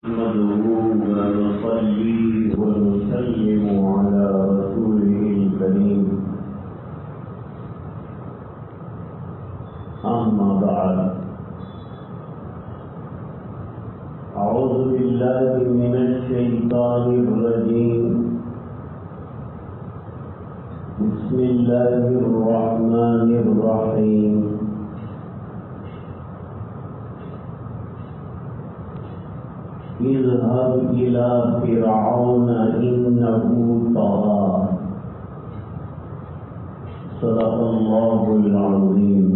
نحمده ونصلي ونسلم على رسوله الكريم أما بعد أعوذ بالله من الشيطان الرجيم بسم الله الرحمن الرحيم اذهب إلى فرعون إنه طغى صدق الله العظيم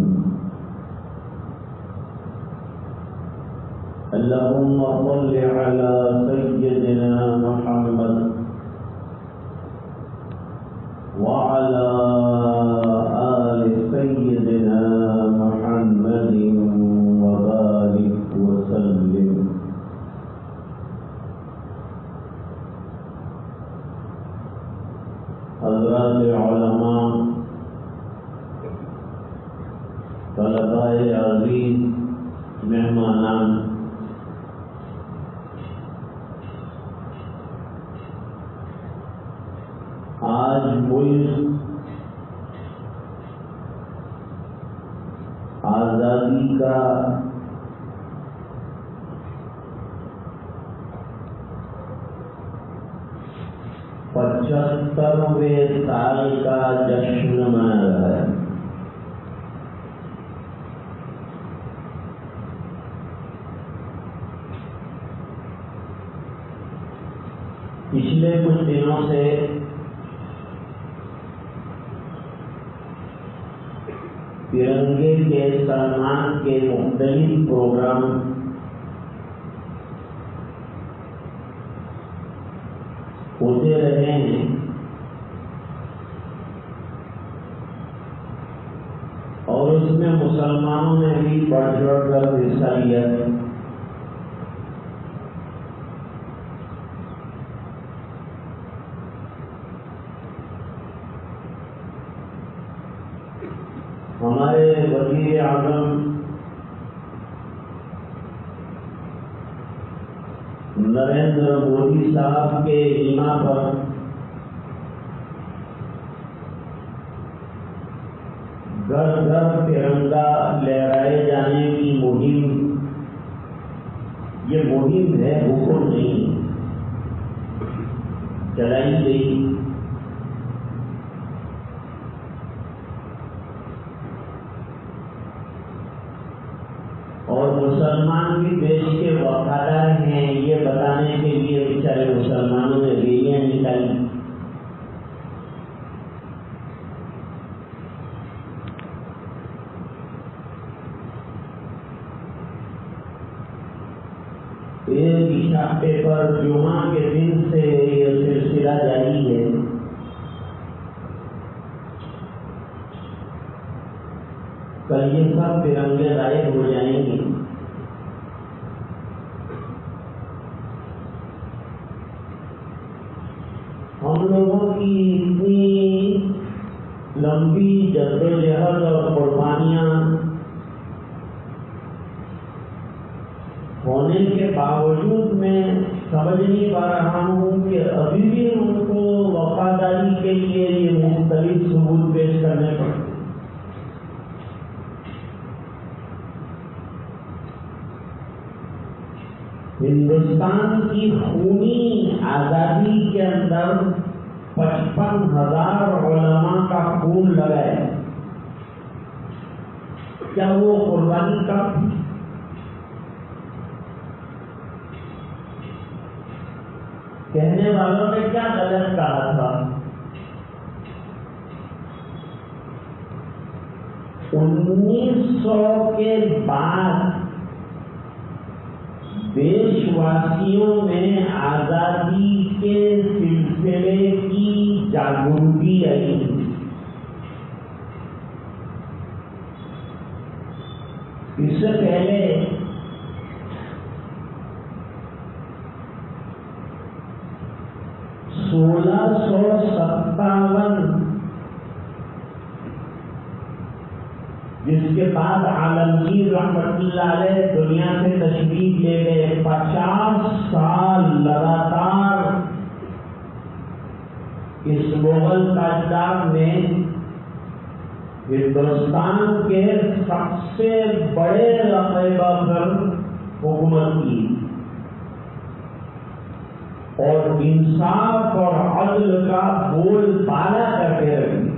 اللهم صل على سيدنا محمد وعلى آل سيدنا محمد وبارك وسلم. حضرات علماء، طلباء عزیز، مہمانان، آج ملک آزادی کا 75ویں سال کا جشن منا رہا ہے. پچھلے کچھ دنوں سے ترنگے کے سنمان کے مختلف پروگرام ہوتے رہے ہیں اور اس میں مسلمانوں نے بھی بڑھ چڑھ کر حصہ لیا ہے. ہمارے وزیر اعظم نریندر مودی صاحب کے ایما پر گھر گھر ترنگا لہرائے جانے کی مہم، یہ مہم ہے، حکم نہیں، چلائی گئی. اور مسلمان بھی دیش کے وفادار ہیں یہ بتانے کے لیے بیچارے مسلمانوں نے ریلیاں نکالی. ایک اشاعے پر جمعہ کے دن سے یہ سلسلہ جاری ہے. کل یہ سب ترنگے غائب ہو جائیں گے. ہم لوگوں کی اتنی لمبی جدوجہد اور قربانیاں ہونے کے باوجود میں سمجھ نہیں پا رہا ہوں کہ ابھی بھی ان کو وفاداری کے لیے یہ مختلف ثبوت پیش کرنے پڑتے. ہندوستان کی خونی آزادی کے اندر 55,000 علماء کا خون لگا ہے. کیا وہ قربانی کا کہنے والوں نے کیا غلط کہا تھا؟ 1900 کے بعد دیش واسیوں میں آزادی کے سلسلے کی جاگرتی آئی. اس سے پہلے 1657 جس کے بعد عالمگیر رحمت اللہ علیہ دنیا سے تشریف لے گئے، 50 سال مغل تاجدار نے ہندوستان کے سب سے بڑے رقبہ پر حکومت کی اور انصاف اور عدل کا بول بالا کر کے رکھی.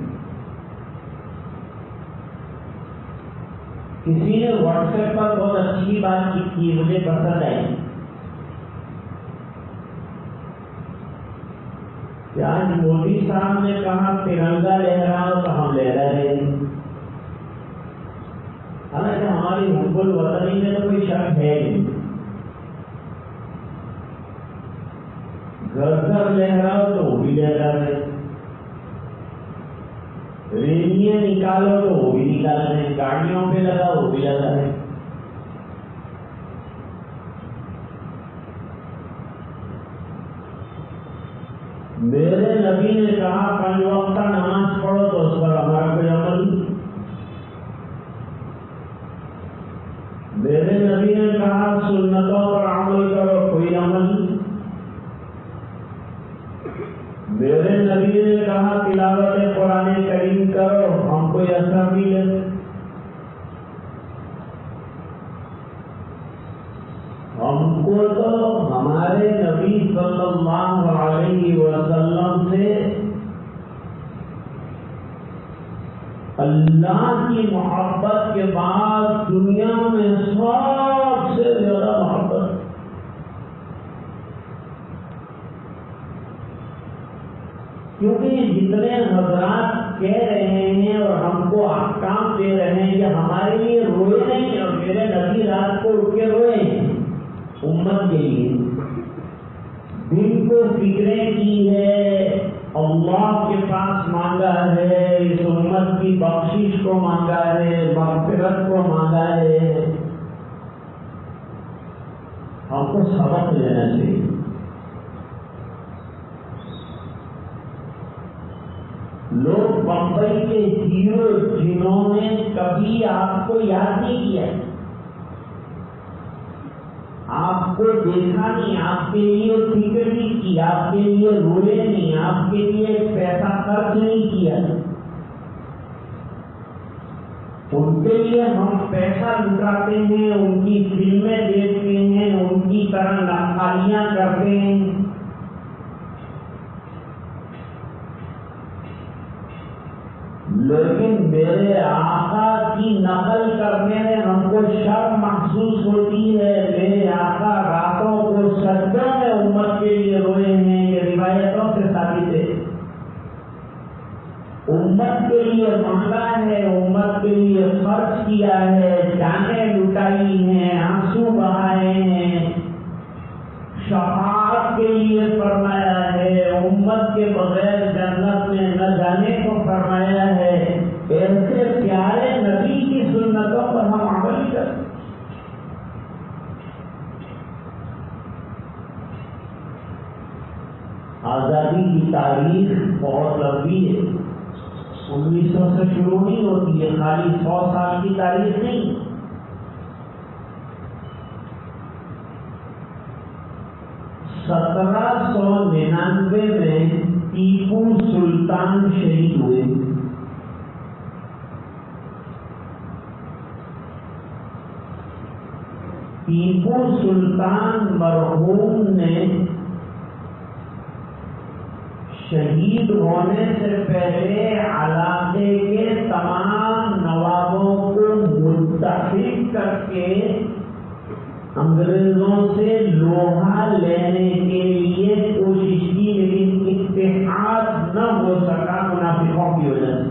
کسی نے واٹس ایپ پر بہت اچھی بات کی، مجھے پسند آئی کہ آج مودی صاحب نے کہا ترنگا لہراؤ تو ہم لہرا رہے ہیں. حالانکہ ہماری حب الوطنی میں تو کوئی شک ہے نہیں. گھر گھر لہراؤ تو وہ بھی لہرا رہے، ریلیاں نکالو تو وہ بھی نکال رہے ہیں، گاڑیوں پہ لگا وہ بھی لگا رہے. میرے نبی نے کہا 5 وقت نماز پڑھو تو اس پر ہمارا کوئی عمل نہیں. میرے نبی نے کہا سنتوں پر عمل کرو، کوئی عمل نہیں. میرے نبی نے کہا تلاوت قرآن کریم کرو، ہم کوئی اثر نہیں لیتے. ہم کو تو ہمارے نبی صلی اللہ علیہ وسلم سے اللہ کی محبت کے بعد دنیا میں سب سے زیادہ محبت. کیونکہ جتنے حضرات کہہ رہے ہیں اور ہم کو احکام دے رہے ہیں کہ ہمارے لیے روئے نہیں، اور میرے نبی رات کو اٹھ کے روئے ہیں امت کے لیے، دن کو فکریں کی ہے، اللہ کے پاس مانگا ہے، اس امت کی بخشش کو مانگا ہے، مغفرت کو مانگا ہے. ہم کو سبق لینا چاہیے. لوگ بمبئی کے ہیرو جنہوں نے کبھی آپ کو یاد نہیں کیا، آپ کو دیکھا نہیں، آپ کے لیے فکر نہیں کی، آپ کے لیے روئے نہیں، آپ کے لیے پیسہ خرچ نہیں کیا، ان کے لیے ہم پیسہ لٹاتے ہیں، ان کی فلمیں دیکھتے ہیں، ان کی طرح نقالیاں کرتے ہیں. لیکن میرے آقا کی نقل کرنے میں ہم کو شرم محسوس ہوتی ہے. میرے آقا راتوں کو سجدوں میں امت کے لیے روئے ہیں، یہ روایتوں سے ثابت ہے. امت کے لیے مانگا ہے، امت کے لیے خرچ کیا ہے، جانیں لٹائی ہیں، آنسو بہائے ہیں، شفاعت کے لیے فرمایا ہے، امت کے بغیر جنت میں نہ جانے کو فرمایا ہے. ایسے پیارے نبی کی سنتوں پر ہم عمل کریں. آزادی کی تاریخ بہت لمبی ہے، 1900 سے شروع نہیں ہوتی ہے، خالی 100 سال کی تاریخ نہیں. سترہ 1799 میں ٹیپو سلطان شہید ہوئے. ٹیپو سلطان مرحوم نے شہید ہونے سے پہلے علاقے کے تمام نوابوں کو متحد کر کے انگریزوں سے لوہا لینے کے لیے کوشش کی، لیکن اتحاد نہ ہو سکا منافقوں کی وجہ سے.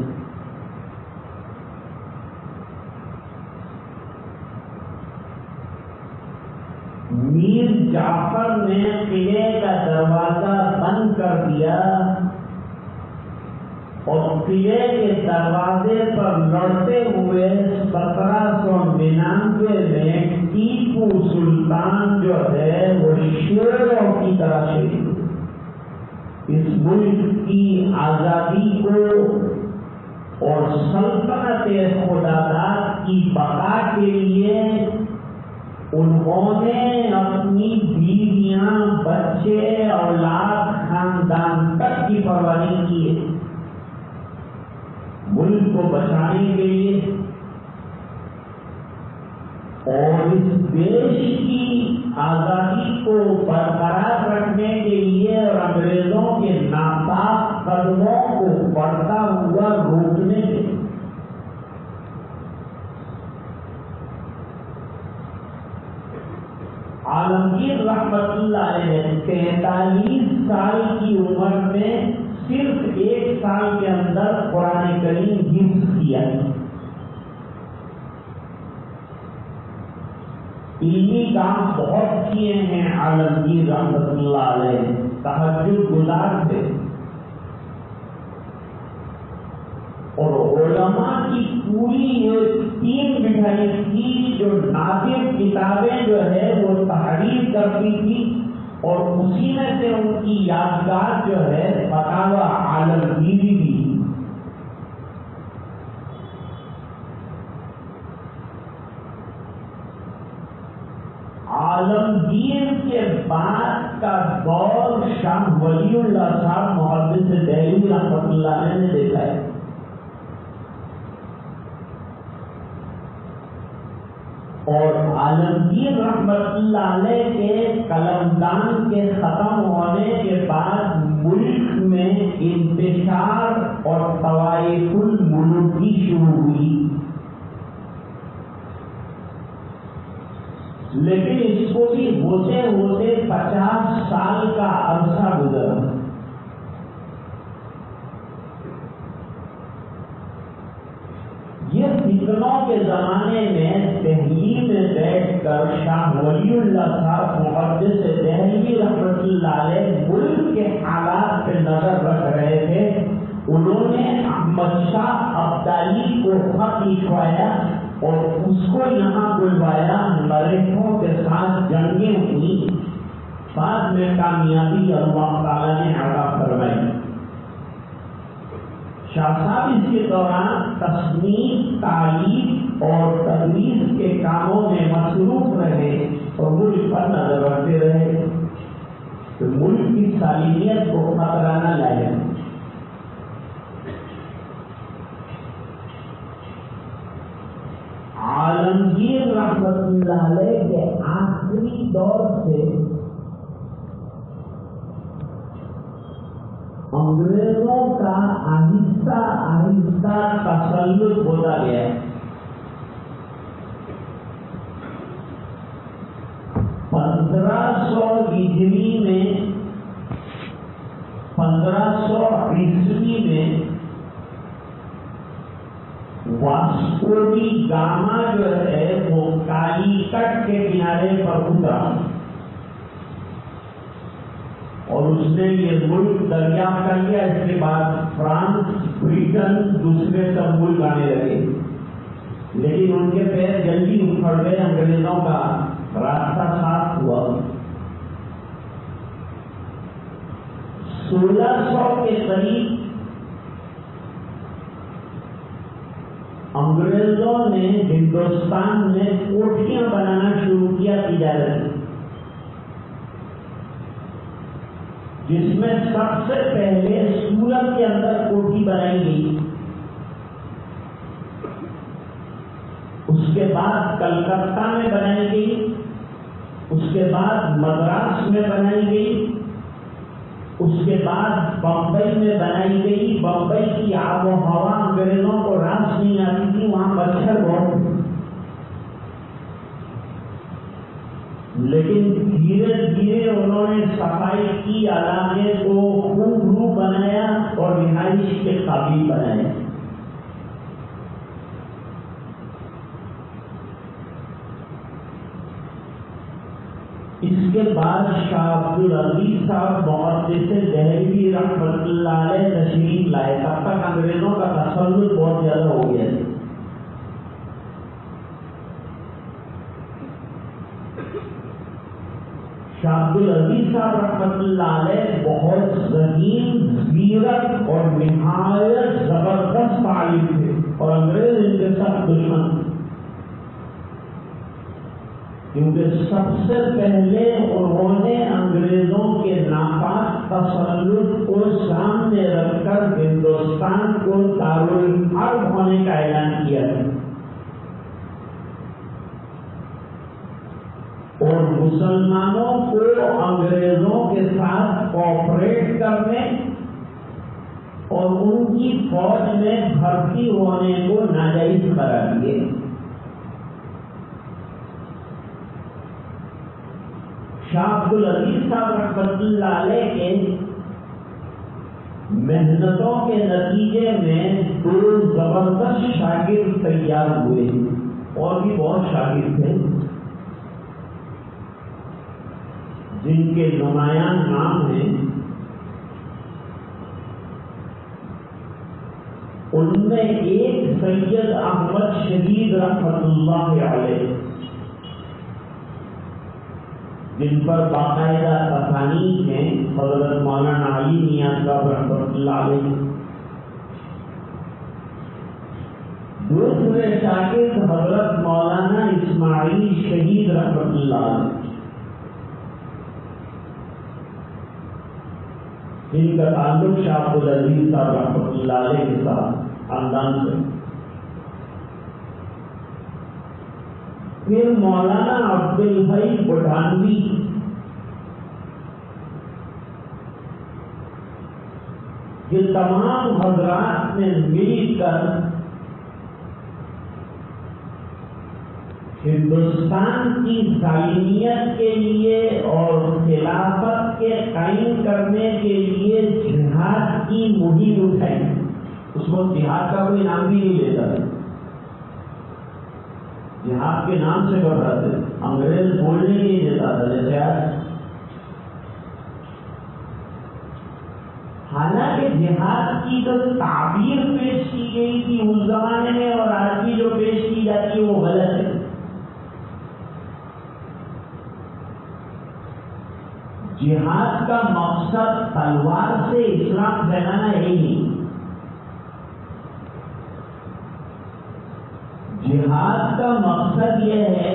میر جعفر نے قلعے کا دروازہ بند کر دیا اور قلعے کے دروازے پر لڑتے ہوئے 1799 میں ٹیپو سلطان جو ہے وہ شیروں کی طرح شہید ہوئے. اس ملک کی آزادی کو اور سلطنت خداداد کی بقا کے لیے انہوں نے اپنی بیویاں، بچے بچے اولاد خاندان تک کی پرواہ نہیں کی ہے. ملک کو بچانے کے لیے اور اس دیش کی آزادی کو برقرار رکھنے کے لیے اور انگریزوں کے ناپاک قدموں کو بڑھتا ہوا روکنے کے لیے عالمگیر رحمت اللہ علیہ نے 43 سال کی عمر میں صرف 1 سال کے اندر قرآن کریم حفظ کیا. علمی کام بہت کیے ہیں عالمگیر رحمت اللہ علیہ. تہجد گزار تھے اور علماء کی پوری یہ 3 مٹھائی کی جو نادر کتابیں جو ہے وہ تحریر کرتی تھی اور اسی میں سے ان کی یادگار جو ہے فتاوی عالمگیری بھی. عالمگیر کے بعد کا دور شاہ ولی اللہ صاحب محدث دہلوی رحمۃ اللہ علیہ نے دیکھا ہے. اور عالمگیر رحمت اللہ علیہ کے قلمدان کے ختم ہونے کے بعد ملک میں انتشار اور طوائف الملوکی شروع ہوئی. لیکن اس کو بھی ہوتے ہوتے 50 سال کا عرصہ گزرا. یہ فتنوں کے زمانے میں دہلی میں بیٹھ کر شاہ ولی اللہ صاحب محدث دہلوی رحمۃ اللہ علیہ ملک کے حالات پہ نظر رکھ رہے تھے. انہوں نے احمد شاہ ابدالی کو خط لکھوایا اور اس کو یہاں بلوایا. مریخوں کے ساتھ جنگیں ہوئی. بعد میں کامیابی اللہ تعالیٰ نے عطا فرمائی. شاہ صاحب اس کے دوران تصنیف، تعلیم اور تدریس کے کاموں میں مصروف رہے اور ملک پر نظر رکھتے رہے کہ ملک کی سالمیت کو خطرہ نہ لائے. عالمگیر رحمت اللہ علیہ کے آخری دور سے انگریزوں کا آہستہ آہستہ تسلط ہوتا گیا. 1500 ہجری میں 1500 عیسوی میں واسکو ڈی گاما جو ہے وہ کالی کٹ کے کنارے پر اترا اور اس نے یہ ملک دریافت کر لیا. اس کے بعد فرانس، برٹن، دوسرے سب ملک آنے لگے لیکن ان کے پیر جلدی اکھڑ گئے. انگریزوں کا راستہ صاف ہوا. 1600 کے قریب انگریزوں نے ہندوستان میں کوٹھیاں بنانا شروع کیا تجارت، جس میں سب سے پہلے سورت کے اندر کوٹھی بنائی گئی. اس کے بعد کلکتہ میں بنائی گئی، اس کے بعد مدراس میں بنائی گئی، اس کے بعد بمبئی میں بنائی گئی. بمبئی کی آب و ہوا انگریزوں کو راس نہیں آتی تھی، وہاں مچھر بہت تھے. لیکن دھیرے دھیرے انہوں نے صفائی کی، علاقے کو خوب بنایا اور رہائش کے قابل بنایا. اس کے بعد شاہ عبدالعزیز صاحب محدث دہلوی رحمۃ اللہ علیہ تشریف لائے. تب تک انگریزوں کا تسلط بہت زیادہ ہو گیا تھا. شاہ عبدالعزیز صاحب رحمۃ اللہ علیہ بہت ذہین، زیرک اور نہایت زبردست عالم تھے اور انگریز ان کے ساتھ دشمن تھے، کیونکہ سب سے پہلے انہوں نے انگریزوں کے تسلط کو سامنے رکھ کر ہندوستان کو دارالحرب ہونے کا اعلان کیا ہے اور مسلمانوں کو انگریزوں کے ساتھ کوآپریٹ کرنے اور ان کی فوج میں بھرتی ہونے کو ناجائز قرار دیے. شاہ عبد العزیز صاحب رحمۃ اللہ علیہ کے محنتوں کے نتیجے میں 2 زبردست شاگرد تیار ہوئے اور بھی بہت شاگرد تھے جن کے نمایاں نام ہیں. ان میں ایک سید احمد شہید رحمۃ اللہ علیہ جن پر باقاعدہ تصانیف ہیں حضرت مولانا علی میاں صاحب رحمۃ اللہ علیہ. دوسرے شاگرد حضرت مولانا اسماعیل شہید رحمۃ اللہ علیہ جن کا تعلق شاہ عبد العزیز صاحب رحمۃ اللہ علیہ کے ساتھ خاندان سے. پھر مولانا عبد الحی بٹھانوی یہ تمام حضرات نے مل کر ہندوستان کی سالمیت کے لیے اور خلافت کے قائم کرنے کے لیے جہاد کی مہم اٹھائی. اس وقت جہاد کا کوئی نام بھی نہیں لیتا تھا. جہاد کے نام سے گھبراتے انگریز بولنے نہیں دیتا تھا جیسے آج. حالانکہ جہاد کی جو تعبیر پیش کی گئی تھی اس زمانے میں اور آج بھی جو پیش کی جاتی ہے وہ غلط ہے. جہاد کا مقصد تلوار سے اسلام پھیلانا ہے نہیں. جہاد کا مقصد یہ ہے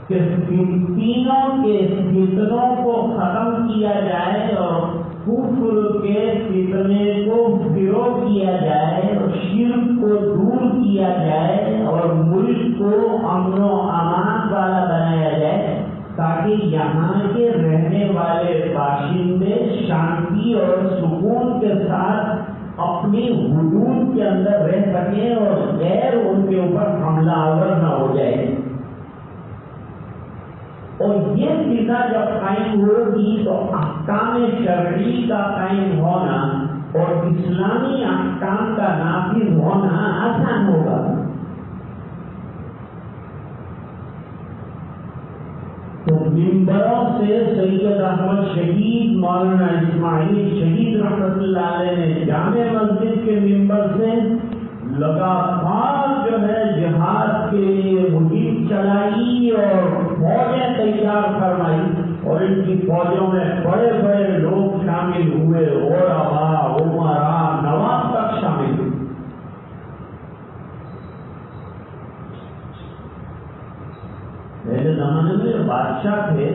کہ تینوں کے فتنوں کو ختم کیا جائے اور کفر کے فتنے کو فروغ کیا جائے اور شرک کو دور کیا جائے اور ملک کو امن و امان والا بنایا جائے تاکہ یہاں کے رہنے والے باشندے شانتی اور سکون کے ساتھ اپنی حدود کے اندر رہ سکیں اور غیر ان کے اوپر حملہ آور نہ ہو جائے. اور یہ فضا جب قائم ہوگی تو احکام شرعی کا قائم ہونا اور اسلامی احکام کا نافذ ہونا آسان ہوگا. تو ممبروں سے سید احمد شہید مولانا اسماعیل شہید رحمۃ اللہ علیہ نے جامع مسجد کے ممبر سے لگاتار جو ہے جہاد کے لیے مہم چلائی اور فوجیں تیار فرمائی اور ان کی فوجوں میں بڑے بڑے لوگ شامل ہوئے. علماء عمراء نواب تک شامل ہوئے. پہلے زمانے میں جو بادشاہ تھے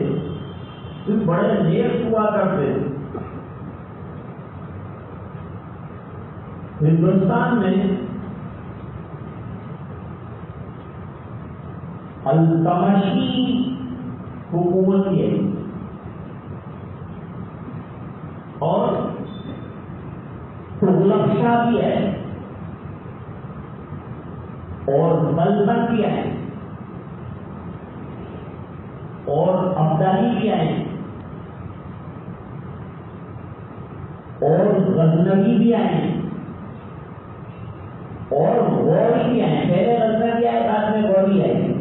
وہ بڑے نیک ہوا کرتے تھے. ہندوستان میں التمشی حکومت ہے اور تغلق شاہ بھی ہے اور سلطنت بھی ہے اور ابدالی بھی آئے اور غزنوی بھی آئے اور غوری بھی آئے. پہلے غزنوی آئے بعد میں غوری آئے.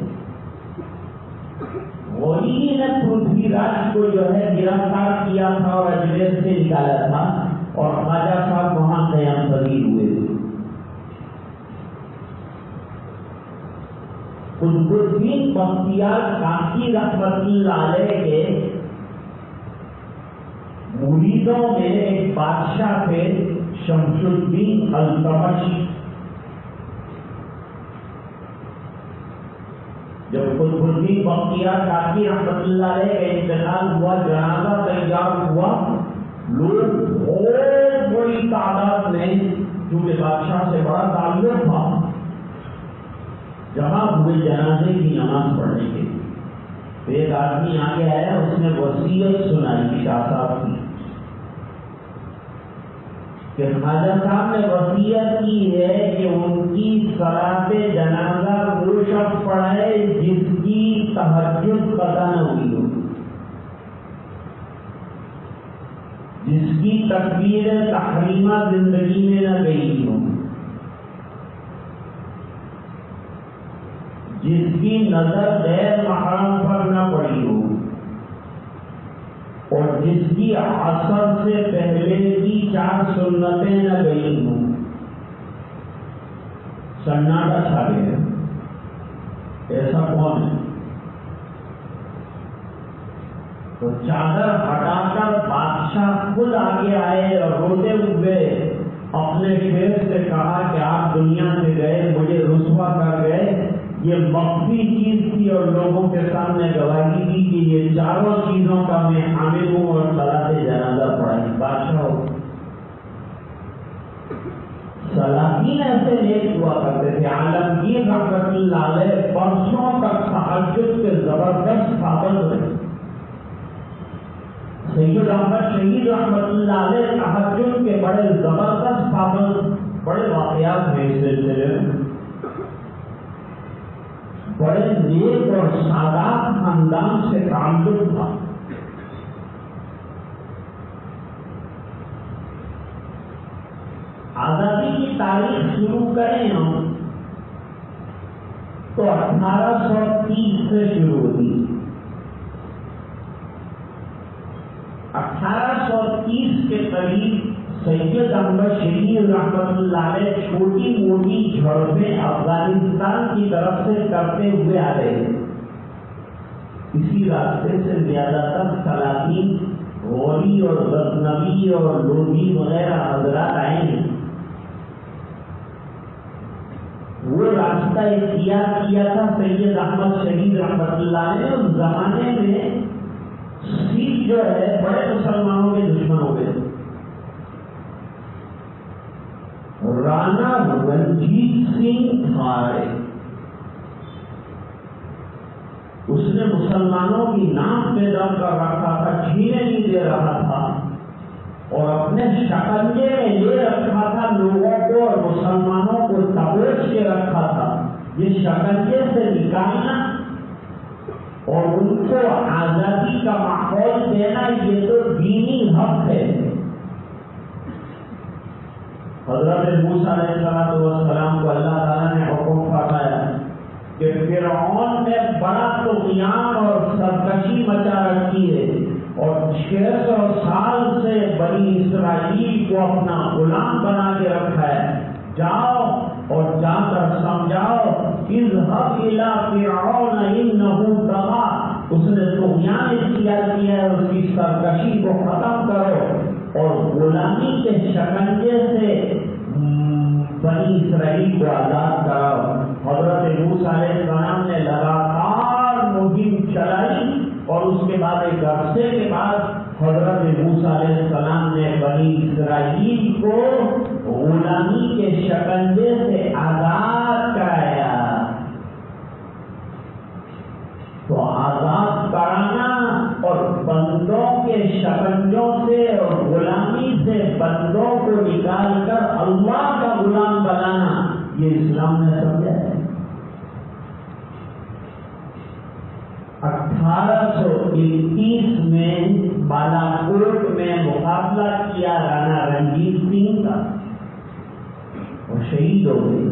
غوری نے پرتھوی راج کو جو ہے گرفتار کیا تھا اور اجمیر سے نکالا تھا اور خواجہ صاحب وہاں قیام پذیر ہوئے تھے. قطب الدین بختیار کاشی رحمۃ اللہ علیہ کے مریدوں میں ایک بادشاہ تھے شمس الدین التمش. جب قطب الدین بختیار کاکی رحمۃ اللہ علیہ کا انتقال ہوا، جنازہ تیار ہوا، لوگ بہت بڑی تعداد میں، کیونکہ بادشاہ سے بڑا تعلق تھا، جمع ہوئے جنازے کی نماز پڑھنے کے لیے۔ ایک آدمی آگے آیا، اس نے وصیت سنائی شاہ صاحب کی کہ خواجہ صاحب نے وصیت کی ہے کہ ان کی صلاۃ جنازہ وہ شخص پڑھائے جس کی تہجد قضا نہ ہوئی ہو، جس کی تکبیر تحریمہ زندگی میں نہ گئی ہو، جس کی نظر غیر محرم پر نہ پڑی ہو، اور جس کی عصر سے پہلے کی 4 سنتیں نہ گئی ہوں۔ سناٹا چھا گیا، ایسا کون ہے؟ تو چادر ہٹا کر بادشاہ خود آگے آئے اور روتے ہوئے اپنے شیر سے کہا کہ آپ دنیا سے گئے، مجھے رسوا کر گئے، یہ مخفی چیز تھی اور لوگوں کے سامنے گواہی دی کہ یہ 4 چیزوں کا میں حامل ہوں اور صلاۃ جنازہ پڑھائی۔ بادشاہ سلاطین ایسے نیک ہوا کرتے تھے۔ عالمگیر رحمۃ اللہ علیہ برسوں تک تہجد کے زبردست پابند رہے۔ سید احمد شہید رحمۃ اللہ علیہ تہجد کے بڑے زبردست پابند، بڑے واقعات ہیں اس سلسلے میں۔ بڑے نیک اور سادات خاندان سے تعلق تھا۔ آزادی کی تاریخ شروع کریں ہم تو 1830 سے شروع ہوئی۔ 1830 کے قریب سید احمد شہید رحمۃ اللہ علیہ چھوٹی موٹی جھڑپیں افغانستان کی طرف سے کرتے ہوئے آ رہے ہیں۔ اسی راستے سے زیادہ تر سلاطین غوری اور غزنوی اور لودھی وغیرہ حضرات آئے ہیں۔ وہ راستہ اختیار کیا تھا سید احمد شہید رحمۃ اللہ علیہ۔ اس زمانے میں سکھ جو ہے بڑے مسلمانوں کے دشمن ہو گئے۔ رانا رنجیت سنگھ تھارے، اس نے مسلمانوں کی نام پہ دم کر رکھا تھا، چھینے نہیں دے رہا تھا، اور اپنے شکنجے میں لے رکھا تھا لوگوں کو اور مسلمانوں کو دبوچ کے رکھا تھا۔ یہ شکنجے سے نکالنا اور ان کو آزادی کا ماحول دینا، یہ تو دینی حق ہے۔ حضرت موسیٰ علیہ السلام کو اللہ تعالیٰ نے حکم فرمایا کہ فرعون نے بڑا طغیان اور سرکشی مچا رکھی ہے، اور 600 سال سے بنی اسرائیل کو اپنا غلام بنا کے رکھا ہے۔ جاؤ اور جا کر سمجھاؤ، اذهب الى فرعون انه طغى، اس نے طغیان اختیار کیا ہے، اس کی سرکشی کو ختم کرو اور غلامی کے شکنجے سے بنی اسرائیل کو آزاد کراؤ۔ حضرت موسیٰ علیہ السلام نے لگاتار مہم چلائی، اور اس کے بعد ایک عرصے کے بعد حضرت موسیٰ علیہ السلام نے بنی اسرائیل کو غلامی کے شکنجے سے آزاد کرایا۔ تو آزاد کرانا اور بندوں کے شکنجوں سے اور غلامی سے بندوں کو نکال کر اللہ کا غلام بنانا، یہ اسلام نے سمجھا ہے۔ 1831 میں بالاکوٹ میں مقابلہ کیا رانا رنجیت سنگھ کا، اور شہید ہو گئے۔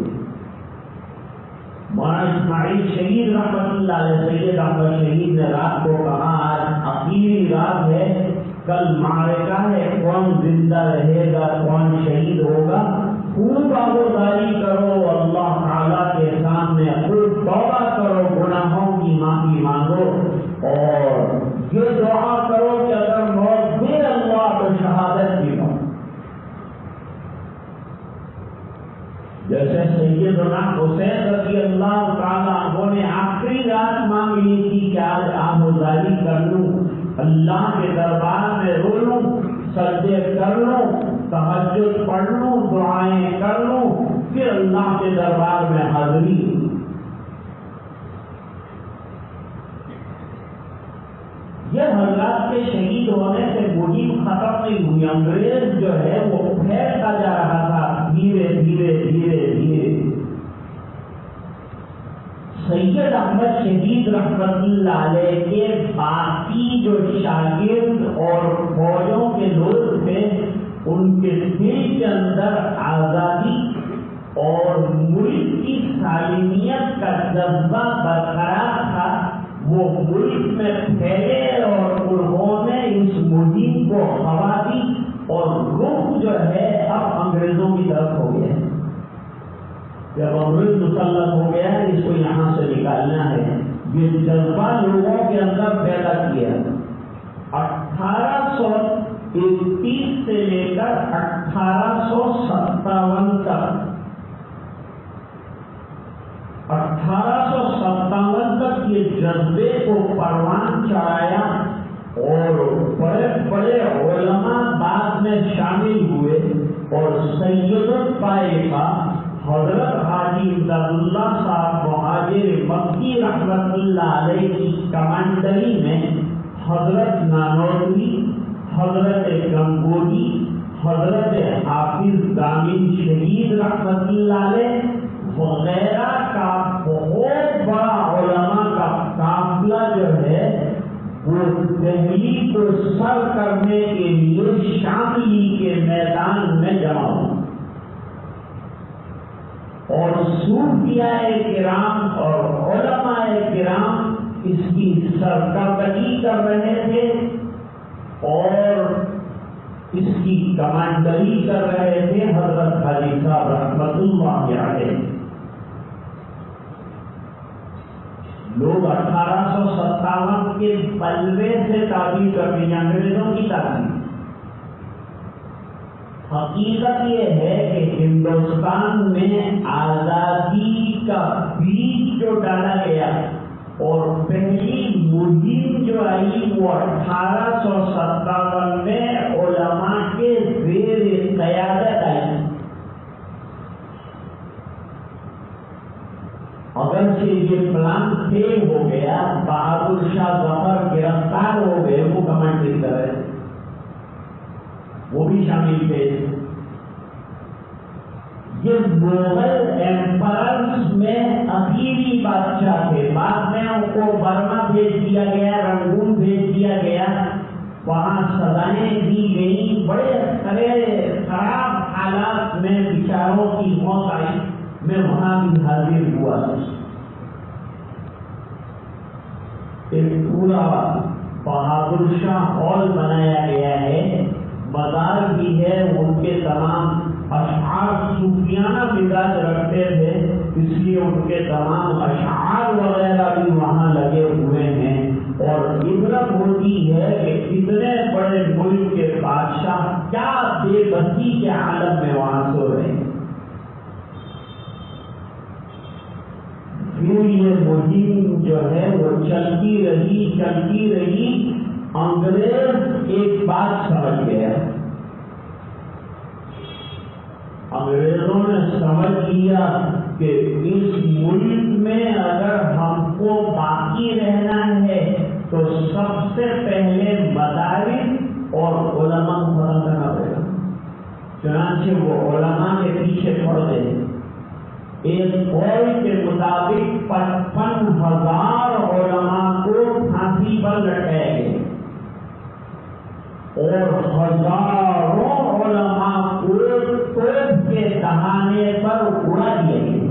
مولانا اسماعیل شہید رحمۃ اللہ علیہ، سید احمد شہید نے رات کو کہا آج آخری رات ہے، کل معرکہ ہے، کون زندہ رہے گا کون شہید ہوگا، خوب آبوداری کرو، اللہ تعالیٰ کے سامنے خوب توبہ کرو، گناہوں کی معافی مانگو، اور یہ دعا کرو کہ اگر موت دے اللہ تو شہادت کی موت۔ جیسے سید سیدنا حسین رضی اللہ تعالیٰ عنہ نے آخری رات مانگ لی تھی کہ آج آہوزاری کر لوں، اللہ کے دربار میں رو لوں، سجدے کر لوں، تہجد پڑھ لوں، دعائیں کر لوں، پھر اللہ کے دربار میں حاضری۔ یہ حضرات کے شہید ہونے سے مہم ختم نہیں ہوئی، انگریز جو ہے وہ پھیلتا جا رہا تھا دھیرے دھیرے دھیرے دھیرے۔ سید احمد شہید رحمت اللہ علیہ کے باقی جو شاگرد اور فوجوں کے لوگ تھے، ان کے دل کے اندر آزادی اور ملک کی سالمیت کا جذبہ برقرار تھا۔ وہ ملک میں پھیلے اور انہوں نے اس مہم کو ہوا دی اور رخ جو ہے اب انگریزوں کی طرف ہو گیا۔ جب انگریز مسلط ہو گیا ہے، اس کو یہاں سے نکالنا ہے، یہ جذبہ لوگوں کے اندر پیدا کیا۔ 1831 سے لے کر 1857 تک 1857 تک یہ جذبے کو پروان چڑھایا اور بڑے بڑے علماء بعد میں شامل ہوئے، اور سید الطائفہ حضرت حاجی امداد اللہ صاحب مہاجر مکی رحمت اللہ علیہ کی کمانڈری میں حضرت نانوتوی، حضرت گنگولی، حضرت حافظ دامن شہید رحمت اللہ علیہ وغیرہ کا بہت بڑا علماء کا قافلہ جو ہے وہ دہلی کو سر کرنے کے لیے شاملی کے میدان میں جمع ہوا، اور صوفیاء کرام اور علماء کرام اس کی سرکردگی کر رہے تھے اور اس کی کمانڈری کر رہے تھے حضرت حاجی صاحب رحمت اللہ علیہ۔ لوگ 1857 کے بلوے سے تعبیر کرتے ہیں، انگریزوں کی تعبیر۔ حقیقت یہ ہے کہ ہندوستان میں آزادی کا بیج جو ڈالا گیا اور پہلی مہم جو آئی وہ 1857 میں علماء کے زیر قیادت آئی۔ اگرچہ یہ پلان فیل ہو گیا، بہادر شاہ ظفر گرفتار ہو گئے، وہ کمانڈری کر رہے، وہ بھی شامل تھے۔ یہ مغل ایمپررز میں اخیری بادشاہ تھے، بعد میں ان کو برما بھیج دیا گیا، رنگون بھیج دیا گیا، وہاں سزائیں دی گئی، بڑے خراب حالات میں بیچاروں کی موت آئی۔ میں وہاں بھی حاضر ہوا، ایک پورا بہادر شاہ ہال بنایا گیا ہے، بازار بھی ہے، ان کے تمام اشعار صوفیانہ مزاج رکھتے تھے، اس لیے ان کے تمام اشعار وغیرہ بھی وہاں لگے ہوئے ہیں، اور عبرت ہوتی ہے کہ اتنے بڑے ملک کے بادشاہ کیا بے بسی کے عالم میں وہاں سو رہے ہیں۔ پھر یہ مہم جو ہے وہ چلتی رہی، انگریز ایک بات سمجھ گیا، انگریزوں نے سمجھ لیا کہ اس ملک میں اگر ہم کو باقی رہنا ہے تو سب سے پہلے مدارس اور علماء کو ختم کرنا پڑے گا۔ چنانچہ وہ علماء کے پیچھے پڑ گئے۔ ایک قول کے مطابق 55,000 علماء کو پھانسی پر لٹکائے گئے اور ہزاروں علماء کو توپ کے دہانے پر اڑا دیا گیا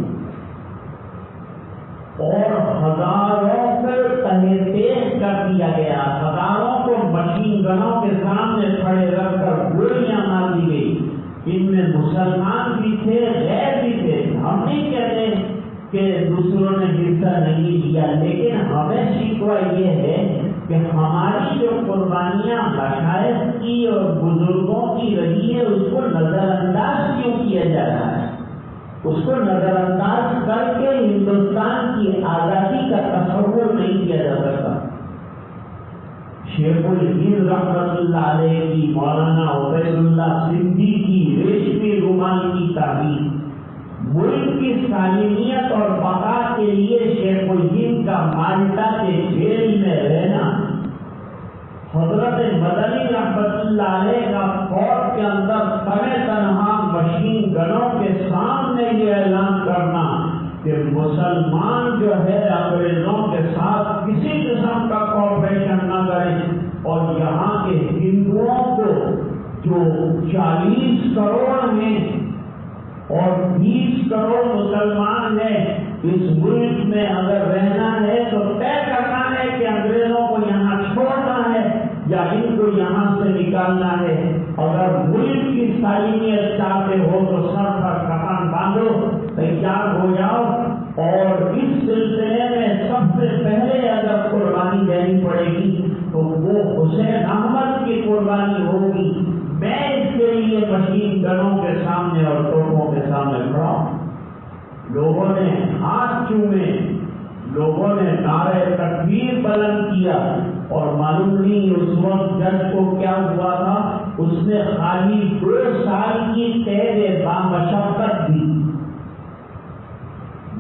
اور ہزاروں کو تہہ تیز کر دیا گیا، ہزاروں کو مشین گنوں کے سامنے کھڑے رکھ کر گولیاں مار دی گئی۔ ان میں مسلمان بھی تھے، غیر بھی تھے۔ ہم نہیں کہتے کہ دوسروں نے حصہ نہیں لیا، لیکن ہمیں شکوہ یہ ہے کہ ہماری جو قربانیاں مشائخ کی اور بزرگوں کی رہی ہے اس کو نظر انداز کیوں کیا جا رہا ہے۔ اس کو نظر انداز کر کے ہندوستان کی آزادی کا تصور نہیں کیا جا سکتا۔ شیخ الہند رحمت اللہ علیہ کی مولانا عبید اللہ سندھی کی ریشمی رومال کی تعبیر، ملک کی سالمیت اور بقا کے لیے شیخ الہند کا مالٹا کے جیل میں رہنا، حضرت مدنی رحمت اللہ علیہ کا فوج کے اندر تنہا تنہا مشین گنوں کے سامنے یہ اعلان کرنا کہ مسلمان جو ہے انگریزوں کے ساتھ کسی قسم کا کوآپریشن نہ کریں، اور یہاں کے ہندوؤں کو جو 40 کروڑ ہیں اور 20 کروڑ مسلمان ہیں، اس ملک میں اگر رہنا ہے تو طے کرنا ہے کہ انگریزوں کو یہاں چھوڑنا ہے یا ان کو یہاں سے نکالنا ہے۔ اگر ملک کی سالمیت چاہتے ہو تو سر پر کفن باندھو، تیار ہو جاؤ، اور اس سلسلے میں سب سے پہلے اگر قربانی دینی پڑے گی تو وہ حسین احمد کی قربانی ہوگی۔ میں اس کے لیے مشین گنوں کے سامنے اور توپوں کے سامنے کھڑا ہوں۔ لوگوں نے ہاتھ چومے، لوگوں نے نعرہ تکبیر بلند کیا، اور معلوم نہیں اس وقت جج کو کیا ہوا تھا، اس نے خالی 2 سال کی قید بامشقت دی۔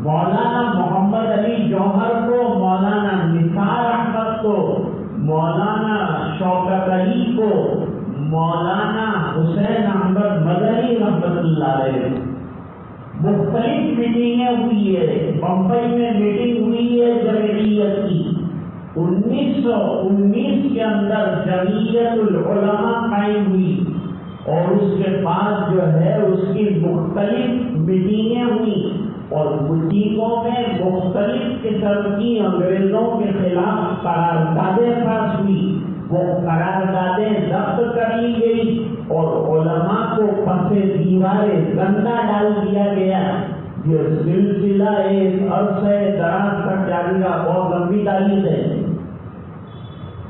مولانا محمد علی جوہر کو، مولانا نثار احمد کو، مولانا شوکت علی کو، مولانا حسین احمد مدنی رحمت اللہ علیہ مختلف میٹنگیں ہوئی ہے۔ بمبئی میں میٹنگ ہوئی ہے جمعیت کی، 1919 کے اندر جمعیت العلماء قائم ہوئی، اور اس کے بعد جو ہے اس کی مختلف میٹنگیں ہوئی، اور میٹنگوں میں مختلف قسم کی انگریزوں کے خلاف قراردادیں پاس ہوئی۔ وہ قراردادیں ضبط کر لی گئی اور علماء کو پسے دیوارے زندہ ڈال دیا گیا۔ یہ سلسلہ ایک عرصے دراز تک جاری رہا، بہت لمبی تاریخ ہے۔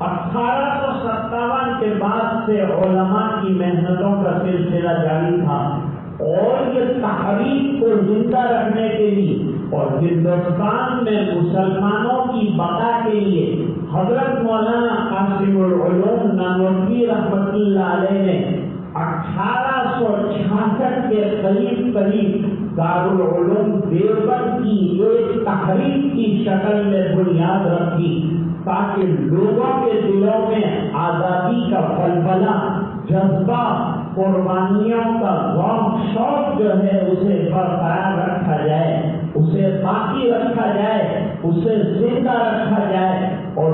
1857 کے بعد سے علماء کی محنتوں کا سلسلہ جاری تھا، اور یہ تحریک کو زندہ رکھنے کے لیے اور ہندوستان میں مسلمانوں کی بقا کے لیے حضرت مولانا قاسم العلوم نانوتوی رحمت اللہ علیہ نے 1866 کے قریب دارالعلوم دیوبند کی ایک تحریک کی شکل میں بنیاد رکھی، تاکہ لوگوں کے دلوں میں آزادی کا بلبلہ، جذبہ، قربانیوں کا ذوق شوق جو ہے اسے برقرار رکھا جائے، اسے باقی رکھا جائے، اسے زندہ رکھا جائے۔ اور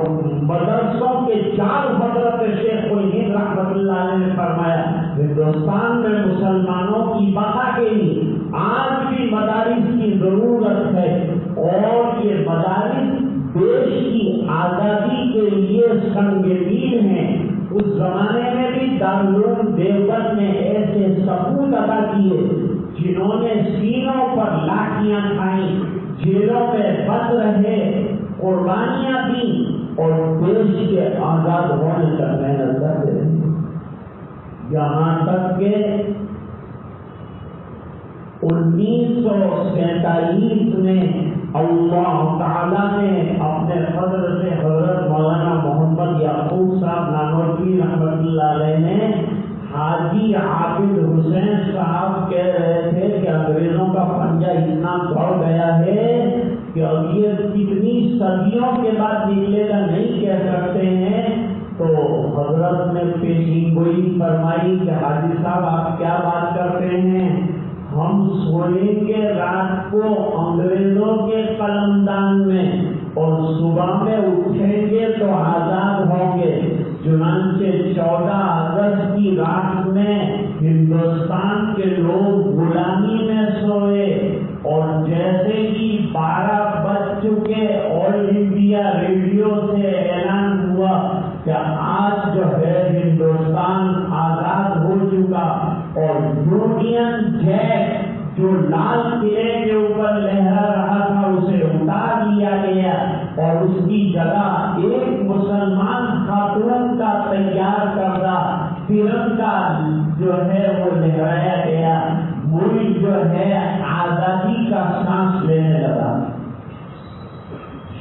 مدرسوں کے 4 حضرت شیخ الہند رحمت اللہ علیہ نے فرمایا، ہندوستان میں مسلمانوں کی بقا کے لیے آج بھی مدارس کی ضرورت ہے، اور یہ مدارس دیش کی آزادی کے لیے سنگین ہیں۔ اس زمانے میں بھی دارالعلوم دیوبند نے ایسے سپوت ادا کیے جنہوں نے سینوں پر لاٹیاں کھائیں، جیلوں میں بند رہے، قربانیاں دیں، اور دیش کے آزاد ہونے کا محنت کرتے رہے، یہاں تک کہ 1947 میں اللہ تعالیٰ نے اپنے فضل سے حضرت مولانا محمد یعقوب صاحب نانوتوی رحمت اللہ علیہ نے حاجی عابد حسین صاحب کہہ رہے تھے کہ انگریزوں کا پنجہ اتنا بڑھ گیا ہے کہ اب یہ کتنی صدیوں کے بعد نکلے گا نہیں کہہ سکتے ہیں، تو حضرت نے پیشین گوئی فرمائی کہ حاجی صاحب آپ کیا بات کرتے ہیں، ہم سوئیں گے رات کو انگریزوں کے قلمدان میں اور صبح میں اٹھیں گے تو آزاد ہوں گے۔ چنانچہ 14 اگست کی رات میں ہندوستان کے لوگ غلامی میں سوئے، اور جیسے ہی 12 بج چکے آل انڈیا ریڈیو سے اعلان ہوا کہ آج جو ہے ہندوستان آزاد ہو چکا، اور یونین جیک جو لال قلعے کے اوپر لہرا رہا تھا اسے اتار لیا گیا، اور اس کی جگہ ایک مسلمان خاتون کا تیار کردہ ترنگا جو ہے وہ لہرایا گیا۔ ملک جو ہے آزادی لینے لگا.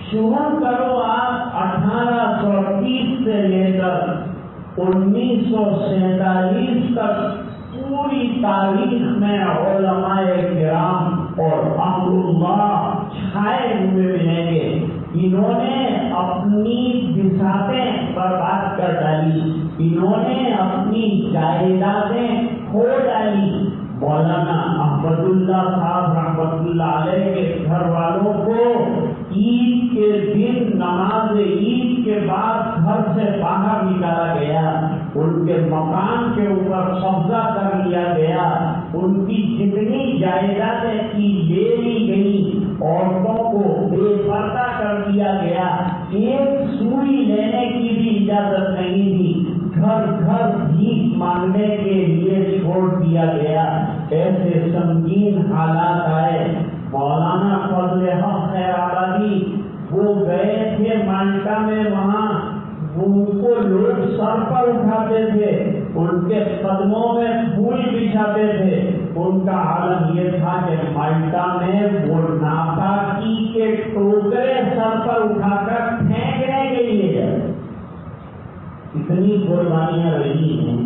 شروع کرو آپ 1830 سے لے کر 1947 تک پوری تاریخ میں علماء کرام اور اہل اللہ چھائے ہوئے ملیں گے. انہوں نے اپنی بساطیں برباد کر ڈالی, انہوں نے اپنی جائیدادیں کھو ڈالی. مولانا احمد اللہ صاحب رحمۃ اللہ علیہ کے گھر والوں کو عید کے دن نماز عید کے بعد گھر سے باہر نکالا گیا, ان کے مکان کے اوپر قبضہ کر لیا گیا, ان کی جتنی جائیدادیں کی لے لی گئی, عورتوں کو بے پردہ کر دیا گیا, ایک سوئی لینے کی بھی اجازت نہیں دی, گھر گھر بھیک مانگنے کے لیے چھوڑ دیا گیا. ایسے سنگین حالات آئے. مولانا فضل حق خیر آبادی وہ گئے تھے مالٹا میں, وہاں ان کو لوگ سر پر اٹھاتے تھے, ان کے قدموں میں پھول بچھاتے تھے. ان کا عالم یہ تھا کہ مالٹا میں وہ ناپاکی کے ٹوکرے سر پر اٹھا کر پھینکنے کے لیے جائے. اتنی قربانیاں رہی ہیں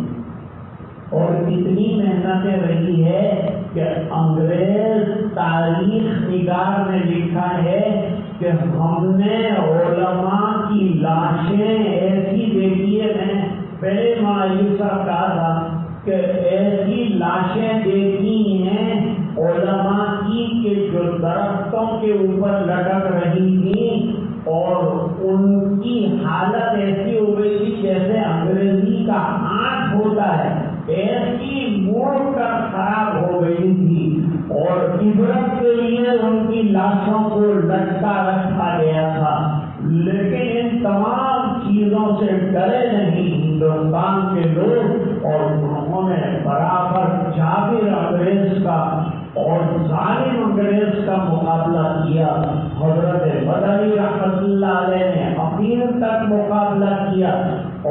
اور اتنی محنتیں رہی ہے کہ انگریز تاریخ نگار میں لکھا ہے کہ ہم نے علماء کی لاشیں ایسی دیکھی ہے. میں پہلے مایوس صاحب کہا تھا کہ ایسی لاشیں دیکھی ہیں علماء کی کہ جو درختوں کے اوپر لٹک رہی تھی اور ان کی حالت ایسی ہو گئی تھی جیسے انگریزی کا ہاتھ ہوتا ہے, ایسی موڑ کر خراب ہو گئی تھی. اور عبرت کے لیے ان کی لاشوں کو لٹکا رکھا گیا تھا. لیکن ان تمام چیزوں سے ڈرے نہیں ہندوستان کے لوگ, اور انہوں نے برابر جابر انگریز کا اور ظالم انگریز کا مقابلہ کیا. حضرت مدنی رحمت اللہ علیہ نے اخیر تک مقابلہ کیا,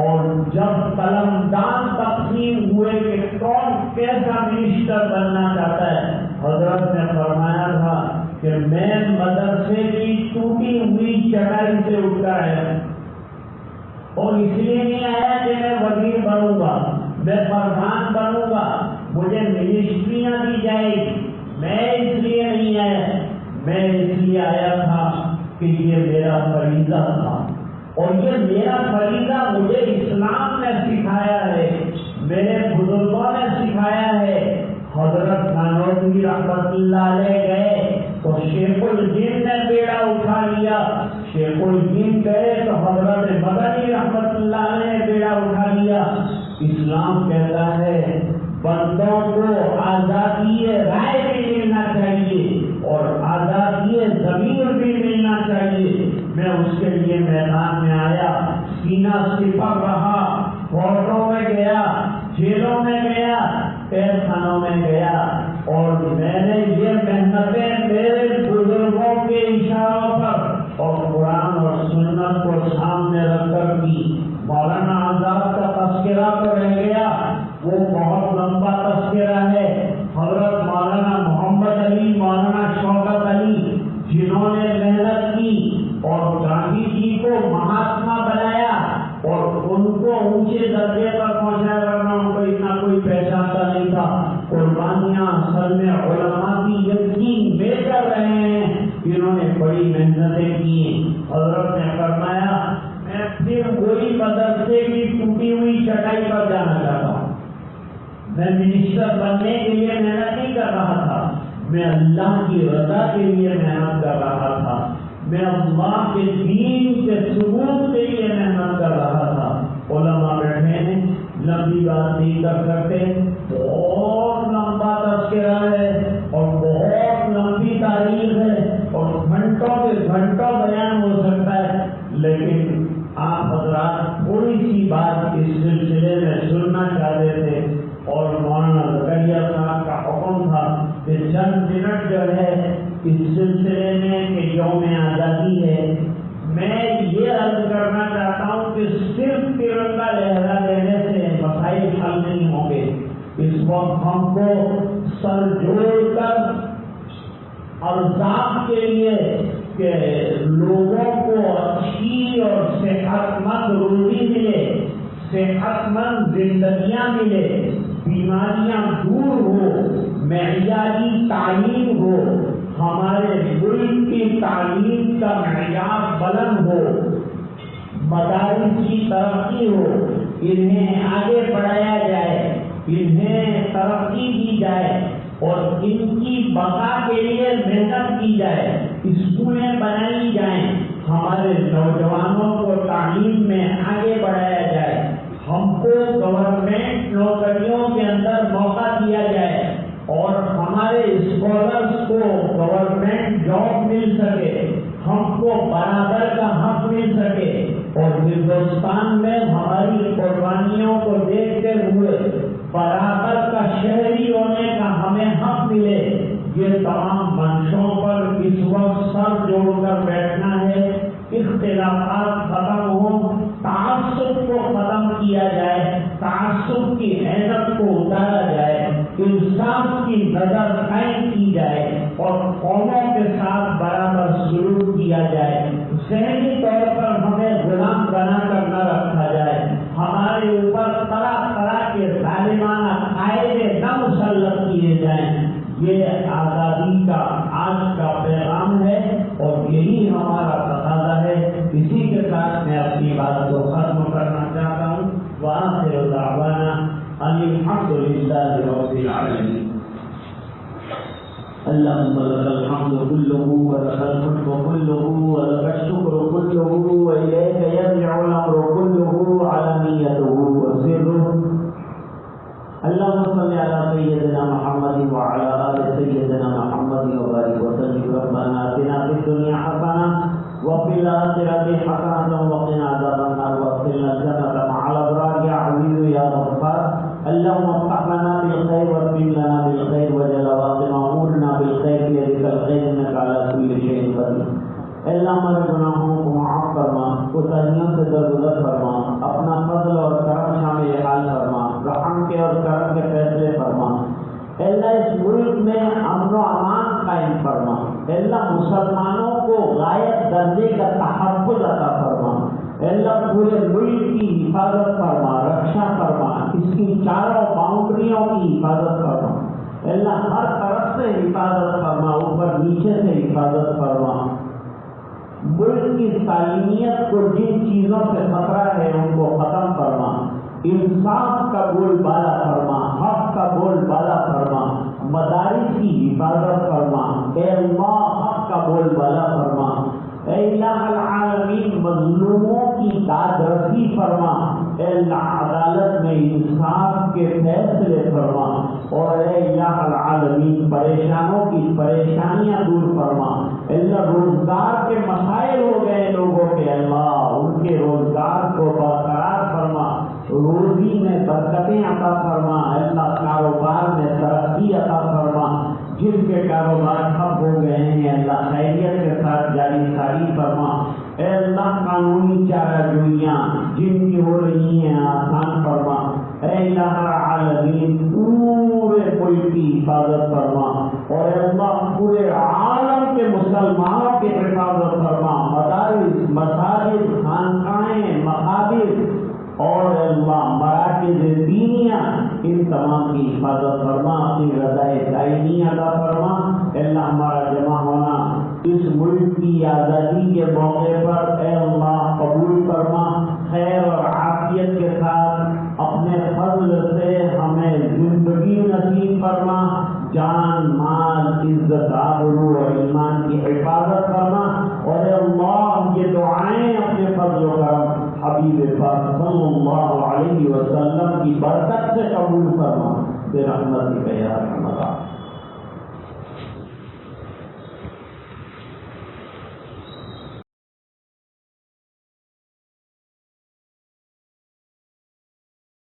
اور جب قلمدان تقسیم ہوئے کہ کون کیسا منسٹر بننا چاہتا ہے, حضرت نے فرمایا تھا کہ میں مدرسے کی ٹوٹی ہوئی چٹائی سے اٹھ کر آیا, اور اس لیے نہیں آیا کہ میں وزیر بنوں گا, میں پردھان بنوں گا, مجھے منسٹریاں دی جائے, میں اس لیے نہیں آیا. میں اس لیے آیا تھا کہ یہ میرا فریضہ تھا, اور یہ میرا فریضہ مجھے اسلام نے سکھایا ہے, میرے بزرگوں نے سکھایا ہے. حضرت نانوتوی رحمت اللہ علیہ گئے تو شیخ الجن نے بیڑا اٹھا لیا, شیخ الجن گئے تو حضرت مدنی رحمت اللہ علیہ نے بیڑا اٹھا لیا. اسلام کہتا ہے بندوں کو آزادی رائے بھی ملنا چاہیے اور آزادی ضمیر بھی ملنا چاہیے. میں اس کے لیے میدان میں آیا, سینہ سپر رہا, کورٹوں میں گیا, جیلوں میں گیا, قید خانوں میں گیا, اور میں نے یہ محنتیں میرے بزرگوں کے اشاروں پر اور قرآن اور سنت کو سامنے رکھ کر کی. مولانا آزاد کا تذکرہ تو رہ گیا, وہ بہت لمبا تذکرہ ہے. حضرت مولانا محمد علی, مولانا شوکت علی, جنہوں نے محنت کی اور گاندھی جی کو مہاتما بنایا اور ان کو اونچے درجے پر پہنچایا, ورنہ ان کو اتنا کوئی پہچانتا نہیں تھا. قربانیاں اصل میں علماء کی یقین لے کر رہے ہیں, انہوں نے بڑی محنتیں کی. حضرت نے فرمایا میں پھر وہی مدرسے کی ٹوٹی ہوئی چٹائی پر جانا چاہتا ہوں. میں منسٹر بننے کے لیے محنت نہیں کر رہا تھا, میں اللہ کی رضا کے لیے محنت کر رہا تھا, میں اللہ کے دین کے ثبوت کے لیے محنت کر رہا تھا. علماء بیٹھے ہیں, لمبی بات نہیں کر سکتے, بہت لمبا تذکرہ ہے اور بہت لمبی تاریخ ہے اور گھنٹوں کے گھنٹوں بیان ہو سکتا ہے, لیکن آپ حضرات تھوڑی سی بات اس سلسلے میں سننا چاہتے تھے. اور مولانا زکریا صاحب کا حکم تھا کہ چند منٹ جو ہے اس سلسلے میں کہ یوم آزادی ہے, میں یہ عرض کرنا چاہتا ہوں کہ صرف ترنگا لہرا دینے سے مسائل حل نہیں ہوں گے. اس وقت ہم کو سر جوڑ کر ارزاق کے لیے کہ لوگوں کو اچھی اور صحت مند روزی ملے، صحت مند زندگیاں ملے، بیماریاں دور ہو، معیاری تعلیم ہو، ہمارے ملک کی تعلیم کا معیار بلند ہو، مدارس کی ترقی ہو، انہیں آگے بڑھایا جائے، انہیں ترقی دی جائے اور ان کی بقا کے لیے محنت کی جائے، اسکولیں بنائی جائیں، ہمارے نوجوانوں کو تعلیم میں آگے بڑھایا جائے، ہم کو گورنمنٹ نوکریوں کے اندر موقع دیا جائے اور ہمارے اسکالرس کو گورنمنٹ جاب مل سکے، ہم کو برابر کا حق مل سکے اور ہندوستان میں ہماری قربانیوں کو دیکھتے ہوئے برابر کا شہری ہونے کا ہمیں حق ملے۔ یہ تمام منشوں پر اس وقت سر جوڑ کر بیٹھنا ہے، اختلافات ختم ہوں، تعصب کو ختم کیا جائے، تعصب کی حیثیت کو اتارا جائے، انصاف کی نظر قائم کی جائے اور قوموں کے ساتھ برابر سلوک کیا جائے، ذہنی طور پر ہمیں غلام بنا کر نہ رکھا جائے، ہمارے اوپر طرح طرح کے ظالمانہ قاعدے نہ مسلط کیے جائیں۔ یہ آزادی کا آج کا پیغام ہے اور یہی ہمارا تقاضا ہے۔ اسی کے ساتھ میں اپنی بات کو ختم کرنا چاہتا ہوں۔ وآخر دعوانا ان الحمد للہ رب العالمین۔ اللهم لك الحمد كله ولك الملك كله ولك الشكر كله وإليك يرجع الأمر كله علانيته وسره۔ اللهم صل على سيدنا محمد وعلى آل سيدنا محمد وبارك وسلم۔ ربنا آتنا في الدنيا حسنة وفي الآخرة حسنة وقنا عذاب النار وادخلنا الجنة مع الأبرار يا عزيز يا غفار۔ اللهم افتح لنا بالخير واختم لنا بالخير وجل واقم امورنا بالخير بيدك الخير انك على كل شيء قدير۔ اللہ ہمارے گناہوں کو معاف فرما، کوتاہیوں سے درگزر فرما، اپنا فضل اور کرم شامل حال فرما، رحم کے اور کرم کے فیصلے فرما۔ اللہ اس ملک میں امن و امان قائم فرما۔ اللہ مسلمانوں کو غائب درجے کا تحفظ عطا فرما۔ اللہ پورے ملک کی حفاظت فرما، رکشا فرما، اس کی چاروں باؤنڈریوں کی حفاظت فرما۔ اللہ ہر طرف سے حفاظت فرما، اوپر نیچے سے حفاظت فرما۔ ملک کی سالمیت کو جن چیزوں سے خطرہ ہے ان کو ختم فرما، انصاف کا بول بالا فرما، حق کا بول بالا فرما، مدارس کی حفاظت فرما، اے اللہ حق کا بول بالا فرما، اے الہ العالمین مظلوموں کی داد رسی فرما، اے اللہ عدالت میں انصاف کے فیصلے فرما اور اے الہ العالمین پریشانوں کی پریشانیاں دور فرما۔ اللہ روزگار کے مسائل ہو گئے لوگوں کے، اللہ ان کے روزگار کو برقرار فرما، روزی میں برکتیں عطا فرما، اللہ کاروبار میں ترقی عطا فرما، جن کے کاروبار ٹھپ ہو گئے ہیں اللہ خیریت کے ساتھ جاری ساری فرما۔ اے اللہ قانونی چارہ جوئیاں جن کی ہو رہی ہیں آسان فرما۔ اے الہ العالمین پورے ملک کی حفاظت فرما اور اے اللہ پورے عالم کے مسلمانوں کی حفاظت فرما، مدارس، مساجد، خانقاہیں، مقابر اور اللہ مراکز دینیہ ان تمام کی حفاظت فرما، اپنی رضائے دائمی عطا فرما۔ اللہ ہمارا جمع ہونا اس ملک کی آزادی کے موقع پر اے اللہ قبول فرما، خیر اور عافیت کے ساتھ اپنے فضل سے ہمیں زندگی نصیب فرما، جان مال عزت آبرو اور ایمان کی حفاظت فرما اور اے اللہ یہ دعائیں اپنے فضل و کرم حبیب پاک صلی اللہ علیہ وسلم کی برکت سے قبول فرما برحمتک یا ارحم الراحمین۔